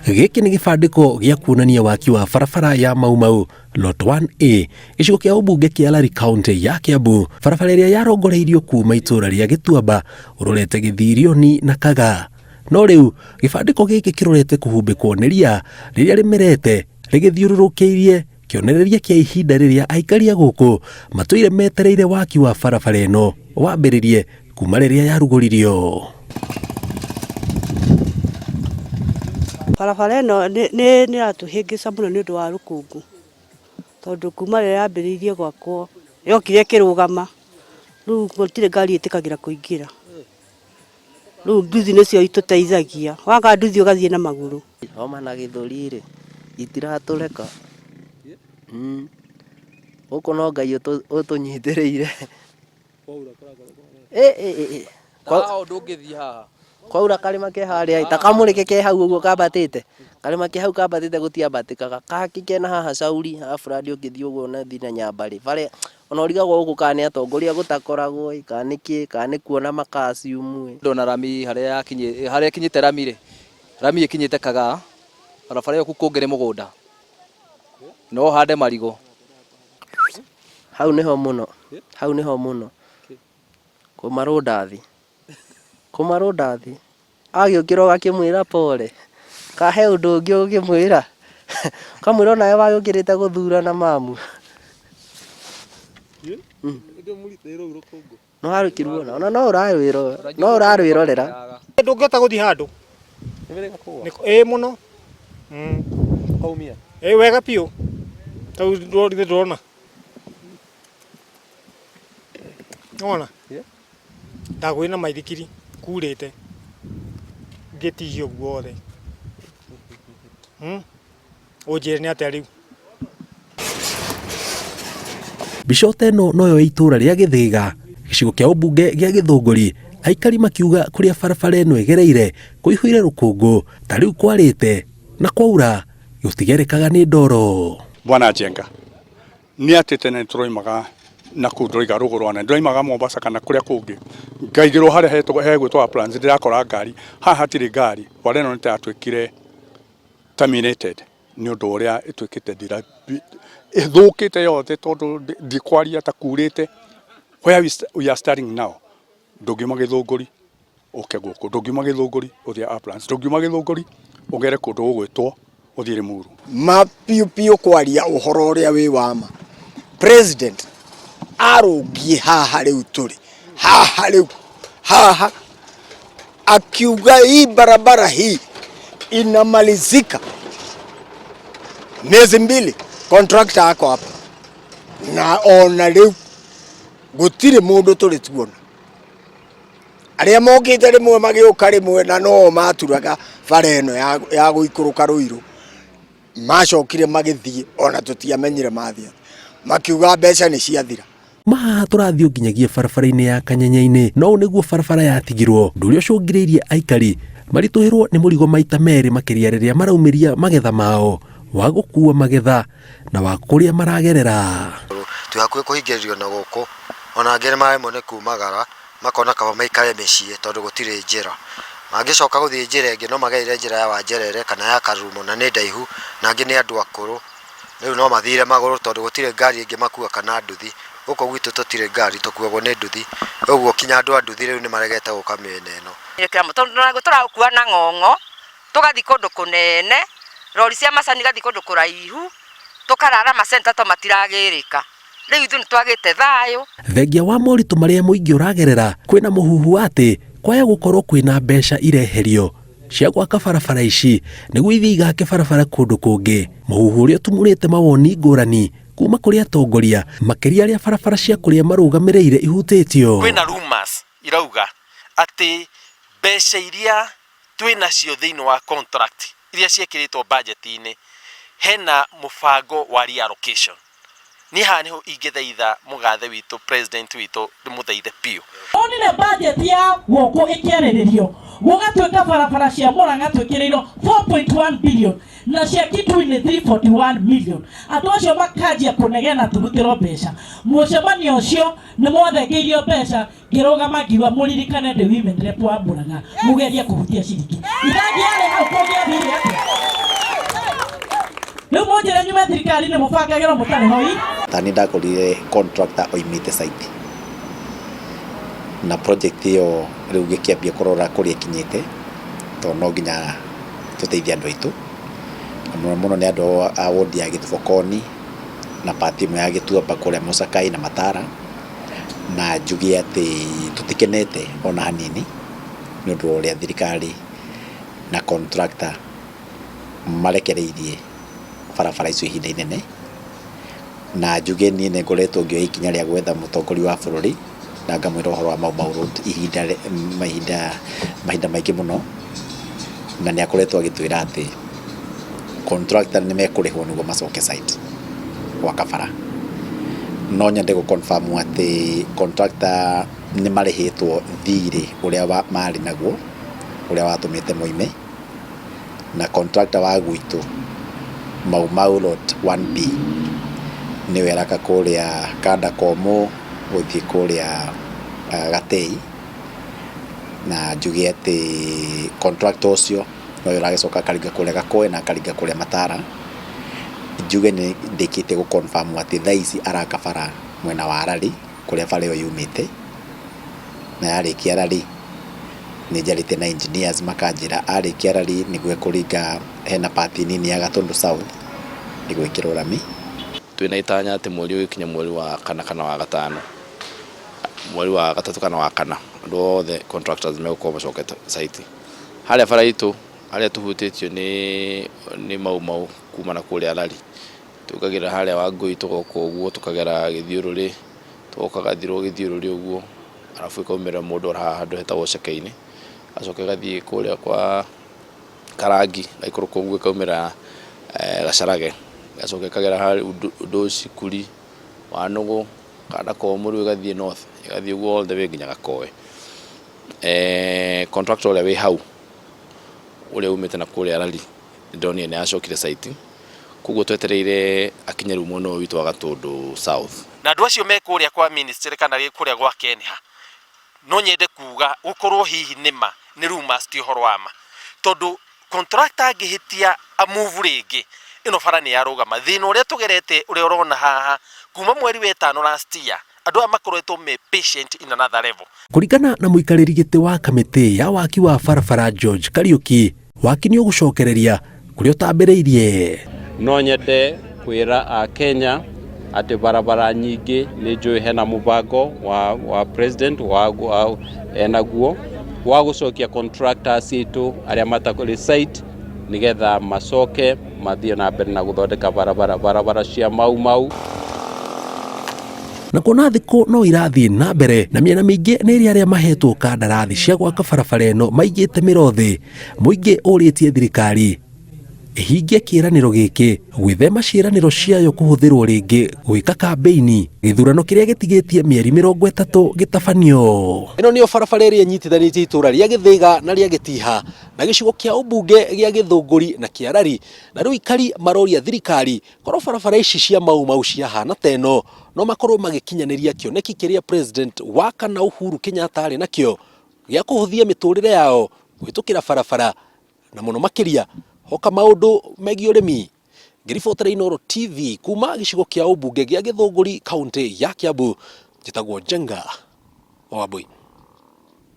Gĩkĩ nĩ gĩbandĩko gĩa kuonania waki wa barabara ya Mau Mau Lot 1A gĩcigo kĩa ũmbunge kĩa Larry County ya Kiambu. Barabara ĩrĩa yarongoreirio kuma itũra rĩa Gĩtuamba ũrorete Gĩthirioni na Kaga. No rĩu gĩbandĩko gĩkĩ kĩrorete kũhumbĩkwo nĩ ria rĩrĩa rĩmerete rĩgĩthiũrũrũkĩirie kĩonereria kĩa ihinda rĩrĩa aikari a gũkũ matũire metereire waki wa barabara ĩno wambĩrĩrie kuma rĩrĩa yarugũririo. Barabara ĩno nĩ ratũhĩngĩca mũno nĩ ũndũ wa rũkũngũ, tondũ kuma rĩrĩa yambĩrĩirie gwakwo yokire ĩkĩrũgama, rĩu gũtirĩ ngari ĩtĩkagĩra kũingĩra. Rĩu nduthi nĩcio itũteithagia, waga nduthi ũgathiĩ na magũrũ. Homa na gĩthũri rĩ itiratũreka. Gũkũ no Ngai ũtũnyitĩrĩire. Ndũngĩthiĩ haha. Kwaura karĩma ke harĩa takamũrĩke ke hau ũguo kambatĩte. Karĩma ke hau kambatĩte gũtiambatĩkaga. Kaki kena haha Sauri arabu radio ũngĩthiĩ ũguo na thiĩ na Nyambarĩ. Bare ona ũrigagwo gũkũ kana atongoria gũtakoragwo kana kuona makasiumu. Ndona rami harĩa kinyĩte rami rĩ. Rami ĩkinyĩte Kaga. Barabara ĩyo kũngĩrĩ mũgũnda. No hande marigũ. Hau nĩho mũno. Hau nĩho mũno. Kũmarũndathi. Agĩũkĩra ũgakĩmwĩra pole. Kahe ũndũ ũngĩ ũngĩmwĩra. Kamwĩra nawe wagĩũkĩrĩte gũthurana mamu. No harũkirwo ona no ũrarwĩrorera. Ndũngĩhota gũthiĩ handũ. Mũno. Kaumia. Wega piũ. Tau ndũrona. Ona. Ndagwĩna maithikiri kurĩte. Ngĩtihio guothe. Ũnjĩre nĩ atĩa rĩu. Mbica ĩno noyo itũra rĩa Gĩthĩga gĩcigo kĩa ũmbunge gĩa Gĩthũngũri. Aikari makiuga kũrĩa barabara ĩno ĩgereire kũihũire rũkũngũ ta rĩu kwarĩte na kwaura gũtigerekaga nĩ ndoro. Bwana Jenga nĩ atĩ tene tũroimaga na kũndũiga rũgũrũ na ndũimaga Mombasa kana kũrĩa kũngĩ ngaigĩrwo harĩa hegwĩtwo plans ndirakora ngari haha hatirĩ ngari wale no nĩtatwĩkire terminated nĩ ũndũ ũrĩa ĩtwĩkĩte ndira ĩthũkĩte yothe tondũ ndikwaria ta kurĩte. Where we are starting now ndũngiuma Gĩthũngũri ũke gũkũ ndũngiuma Gĩthũngũri ũthiĩ Uplands ndũngiuma Gĩthũngũri ũgere kũndũ gũgwĩtwo ũthiĩ Limuru. Mapiũ kwaria ũhoro ũrĩa wĩ wama. President arũngie haha rĩu tũrĩ haha akiuga hii barabara hii inamalizika miezi 2 contractor ako hapa na ona rĩu gũtirĩ mũndũ tũrĩ tuona. Arĩa mokĩte rĩmwe magĩũka rĩmwe na no maturaga bara ĩno ya gũikũrũka Rũirũ macokire magĩthiĩ ona tũtiamenyire mathiĩ makiuga mbeca nĩ ciathira. Maha tũrathiĩ nginyagia barabara-inĩ ya Kanyenya-inĩ no nĩguo barabara yatigirwo ndũ ũrĩa ũcũngĩrĩirie aikari maritũhĩrwo nĩ mũrigo maita merĩ makĩria rĩrĩa maraumĩria magetha mao wa gũkua magetha na wa kũrĩa maragerera. Tũhakuhĩ kũhingĩrĩrio na gũkũ ona angĩ nĩmaremwo nĩ kumagara makona kaba maikare mĩciĩ tondũ gũtirĩ njĩra. Mangĩcoka gũthiĩ njĩra ĩngĩ no mageire njĩra ya Wanjerere kana ya Karumo na nĩ ndaihu na angĩ nĩ andũ akũrũ. Rĩu no mathire magũrũ tondũ gũtirĩ ngari ĩngĩ makua kana nduthi. Gũkũ gwitũ tũtirĩ ngari tũkuagwo nĩ nduthi. Ũguo kinya andũ a nduthi rĩu nĩ maregete gũka mĩena ĩno. Tũrakua na ng'ong'o tũgathiĩ kũndũ kũnene rori cia macani gathiĩ kũndũ kũraihu tũkarara macenta to matiragĩrĩka. Rĩu ithuĩ nĩtwagĩte thayũ. Thengia wa moritũ marĩa mũingĩ ũragerera kwĩna mũhuhu atĩ kwaya gũkorwo kwĩna mbeca ireherio cia gwaka barabara ici nĩguo ithiĩ igake barabara kũndũ kũngĩ. Mũhuhu ũrĩa ũtumũrĩte mawoni ngũrani kuma kũrĩ atongoria makĩria arĩa barabara cia kũrĩa marũgamĩrĩire ihutĩtio. Kwĩna rumors irauga atĩ mbeca iria twĩnacio thĩinĩ wa contract iria ciĩkĩrĩtwo budget-inĩ hena mũbango wa reallocation. Ni haha nĩho ingĩthaitha mũgathe witũ president witũ ndĩmũthaithe piũ. Onire budget ya gũkũ ĩkĩarĩrĩrio gũgatuĩka barabara cia Mũrang'a twĩkĩrĩirwo 4.1 billion na cia Kitui-inĩ 341 million. Andũ acio makanjia kũnegena tũrutĩrwo mbeca. Mũcemanio ũcio nĩ mwathengeirio mbeca ngĩrũgama ngiuga mũririkane ndĩ women rep wa Mũrang'a mũgerie kũhutia ciringi. Ithangiarĩ hau kũgĩa thirĩ atĩa. munjire nyume thirikari ni mubangagiro mutari hoi tani ndakorire contractor oimite site na project iyo riu gikiambia kurora kuria kinyite to no nginya tuteithia andu aitu muno ni andu a ward ya Githibokoni na pati imwe ya Gituaba kuria Musakai na Matara na njugi ati tutikenete ona hanini ni undu uria thirikari na contractor marekereirie barabara icio ihinda inene na njuge ni ngoretwo ngioya ikinya ria gwetha mutongori wa bururi na ngamwira uhoro wa Mau Road mahinda maingi muno na ni akoretwo agitwira ati contractor ni mekurihwo niguo macoke site wa kabara no nyende go confirm ati contractor ni marihitwo thiri uria mari naguo uria watumite moime na contractor wa gwitu Mau Road 1B ni weraka kuria Kanda Komo guthii kuria Gatei na njugi ati contractor ucio no uragicoka karinga kuria Gakoe na karinga kuria Matara njuge ni ndikite go confirm ati thaici arakabara mwena wa Arari kuria bara yo yumite na yarikia Arari ni njarite na engineers makanjira arikia Arari niguo kuringa hena pati nini ya Gatundu South niguo ikirwo rami twina itanya ati mweri uyu kinya mweri wa kana wa gatano mweri wa gatatu kana wa kana andu othe contractors megukoo macokete site haria bara itu haria tuhutitio ni Mau kuma na kuria Arari tukagira haria Wangui tugoka uguo tukagera Githiururi tugoka Githiururi uguo arafu ikaumira mundu ora handu hetagwo Cekaini acoke gathie kuria kwa Karangi gaikuru kongu ikaumira Gacarage gacoke kagera hari Udoci Kuri Wanugu Kanda Komo gathie north gathie uguo all the way nginya Gakoe contractor uria wi hau uria umite na kuria Arari ndoni ni acokire site kuguo twetereire akinyeru muno witu wa Gatundu South na andu acio me kuria kwa ministry kana kuria gwa Kenya no nyende kuga gukorwo hihi nima ni rumors ti horo wama tondu contractor angihitia amove ringi ino bara ni yarugama thina uria tugerete uria urona haha kuma mweri wa 5 last year andu amakoretwo me patient in another level kuringana na muikariri giti wa kamiti ya waki wa barabara George Kariuki waki ni ugucokereria kuria utambiriirie no nyende kwira Kenya ati barabara nyingi ni njui hena mubango wa president wa enaguo wa gucokia contractors itu aria matakuri site nigetha macoke mathie na mbere na guthondeka barabara cia Mau na kuona thiko no irathie na mbere na miena mingi ni iri aria mahetwo kandarathi cia gwaka barabara eno maigite mirothi muingi uritie thirikari ihingia kiraniro giki gwithema ciraniro ciayo kuhuthirwo ringi gwika kampeini githurano kiria gitigitie mieri 30 gitabanio ino niyo barabara iria nyitithanitie itura ria Githiga na ria Gitiha na gicigo kia ubunge gia Githunguri na kia Arari na riu ikari maroria thirikari korwo barabara ici cia Mau cia hana teno no makorwo magikinyaniria kioneki kiria president wa kana Uhuru Kenyatta ari nakio gia kuhuthia miturire yao gwitukira barabara na muno makiria hoka maundu megie urimi ngiribotera Inooro TV kuma gicigo kia ubunge gia Githunguri kaunti ya Kiambu njitagwo Njenga Wambui.